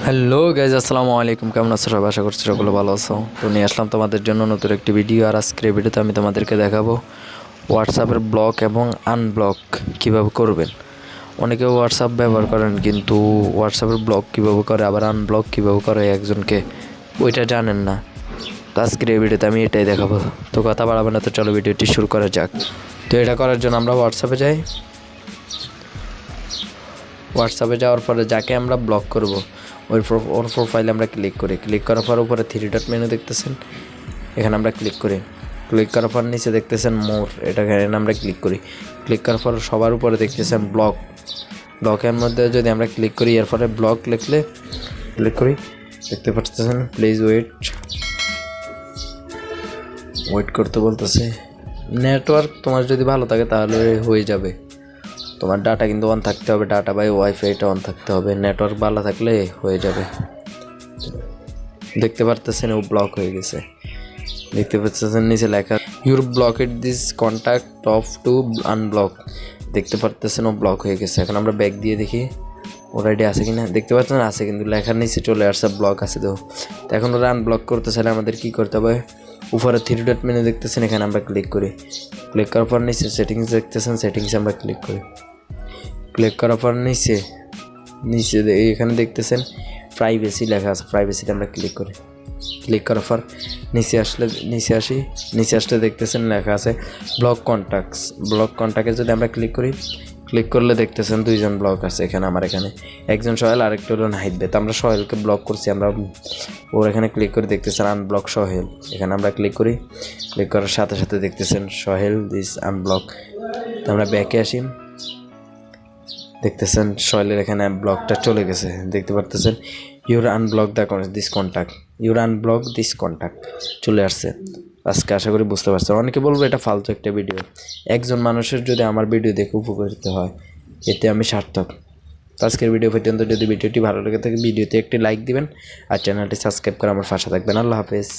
Hello guys, আসসালামু আলাইকুম। কেমন আছো সবাই? আশা করছি সকলে ভালো আছো। তো নিয়ে আসলাম তোমাদের জন্য নতুন একটি ভিডিও। আর আজকের এই ভিডিওতে আমি তোমাদেরকে দেখাবো হোয়াটসঅ্যাপের ব্লক এবং আনব্লক কীভাবে করবেন। অনেকে হোয়াটসঅ্যাপ ব্যবহার করেন, কিন্তু হোয়াটসঅ্যাপের ব্লক কীভাবে করে আবার আনব্লক কীভাবে করে একজনকে ওইটা জানেন না। তো আজকের এই ভিডিওতে আমি এটাই দেখাবো। তো কথা বাড়াবো না, তো চলো ভিডিওটি শুরু করা যাক। তো এটা করার জন্য আমরা হোয়াটসঅ্যাপে যাই। হোয়াটসঅ্যাপে যাওয়ার পরে যাকে আমরা ব্লক করব ওর প্রোফাইলে আমরা ক্লিক করি। ক্লিক করার পর উপরে 3 ডট মেনু দেখতেছেন, এখানে আমরা ক্লিক করি। ক্লিক করার পর নিচে দেখতেছেন মোর, এখানে আমরা ক্লিক করি। ক্লিক করার পর সবার উপরে দেখতেছেন ব্লক। ব্লকের মধ্যে যদি আমরা ক্লিক করি, এর পরে ব্লক লিখলে ক্লিক করি, দেখতে পাচ্ছেন প্লিজ ওয়েট করতে বলতেছে। নেটওয়ার্ক তোমার যদি ভালো থাকে তাহলে হয়ে যাবে। তোমার ডাটা কিন্তু অন থাকতে হবে, ডাটা বাই ওয়াইফাইটা অন থাকতে হবে। নেটওয়ার্ক ভালো থাকলে হয়ে যাবে। দেখতে পারতেছেন ও ব্লক হয়ে গেছে। দেখতে পাচ্ছেন নিচে লেখা your blocked this contact of to unblock. দেখতে পারতেছেন ও ব্লক হয়ে গেছে। এখন আমরা ব্যাক দিয়ে দেখি ওর আইডি আছে কিনা। দেখতে পাচ্ছেন আছে, কিন্তু লেখার নিচে চলে আসছে ব্লক আছে। তো এখন ওরা আনব্লক করতে চাইলে আমাদের কী করতে হবে? উপরে 3 ডট মেনু দেখতেছেন, এখানে আমরা ক্লিক করি। ক্লিক করার পর নিচে সেটিংস দেখতেছেন, সেটিংসে আমরা ক্লিক করি। ক্লিক করার পর নিচে এখানে দেখতেছেন প্রাইভেসি লেখা আছে, প্রাইভেসিতে আমরা ক্লিক করি। ক্লিক করার পর নিচে আসলে দেখতেছেন লেখা আছে ব্লক কন্ট্যাক্টস। ব্লক কন্ট্যাক্টে যদি আমরা ক্লিক করি, ক্লিক করলে দেখতেছেন 2 জন ব্লক আছে এখানে। আমার এখানে একজন সোহেল, আরেকটা হলো নাহিদ। তো আমরা সোহেলকে ব্লক করছি, আমরা ওর এখানে ক্লিক করে দেখতেছেন আনব্লক সোহেল। এখানে আমরা ক্লিক করি। ক্লিক করার সাথে সাথে দেখতেছেন সোহেল দিস আনব্লক। তো আমরা ব্যাকে আসি, দেখতেছেন সোহেলের এখানে ব্লকটা চলে গেছে। দেখতে পারতেছেন ইউর আনব্লক দিস কন্ট্যাক্ট চলে আসছে। আজকে আশা করি বুঝতে পারছেন। অনেকে বলবো এটা ফালতু একটা ভিডিও। একজন মানুষের যদি আমার ভিডিও দেখে উপকৃত হয়, এতে আমি সার্থক। আজকের ভিডিও পর্যন্ত। যদি ভিডিওটি ভালো লেগে থাকে ভিডিওতে একটি লাইক দিবেন আর চ্যানেলটি সাবস্ক্রাইব করে আমার পাশে থাকবেন। আল্লাহ হাফেজ।